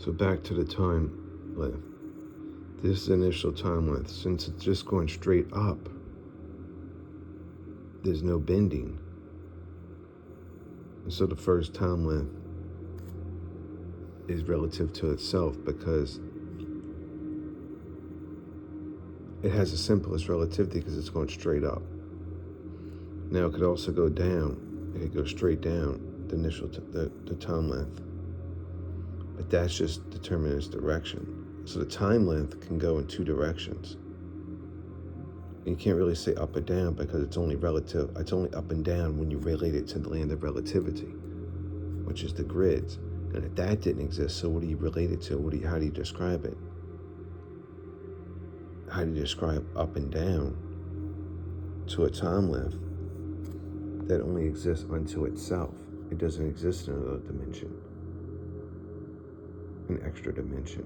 So back to the time length. This initial time length, since it's just going straight up, there's no bending. And so the first time length is relative to itself because it has the simplest relativity because it's going straight up. Now it could also go down. It could go straight down, the initial the time length. But that's just determining its direction. So the time length can go in two directions. And you can't really say up or down because it's only relative. It's only up and down when you relate it to the land of relativity, which is the grids. And if that didn't exist, so what do you relate it to? How do you describe it? How do you describe up and down to a time length that only exists unto itself? It doesn't exist in another dimension, an extra dimension.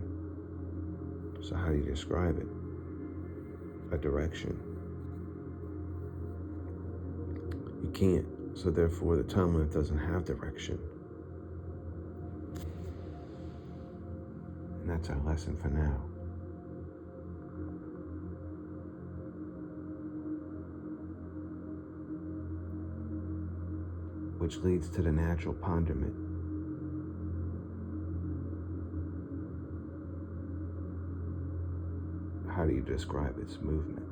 So how do you describe it? A direction. You can't. So therefore the time length doesn't have direction. And that's our lesson for now. Which leads to the natural ponderment. How do you describe its movement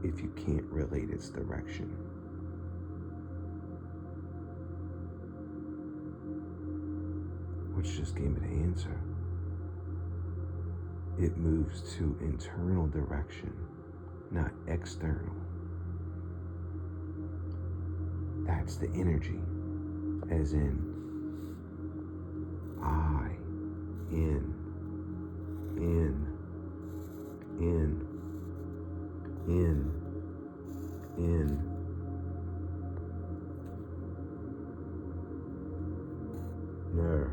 if you can't relate its direction? Which just gave me the answer. It moves to internal direction, not external. That's the energy, as in I, in, ner.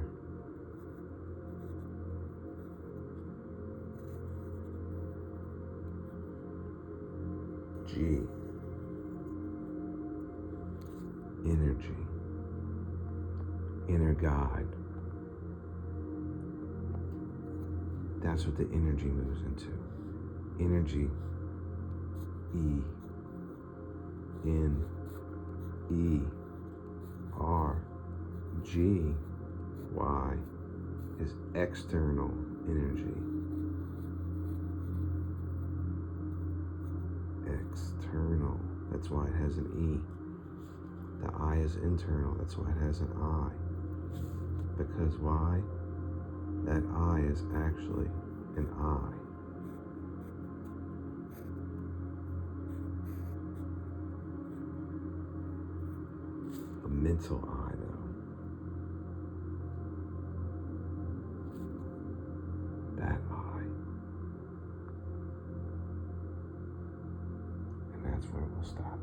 G. Energy. Inner guide. That's what the energy moves into. Energy. E. N. E. R. G. Y is external energy. External. That's why it has an E. The I is internal. That's why it has an I. Because why? That I is actually an I. A mental I, though. That I. And that's where we'll stop.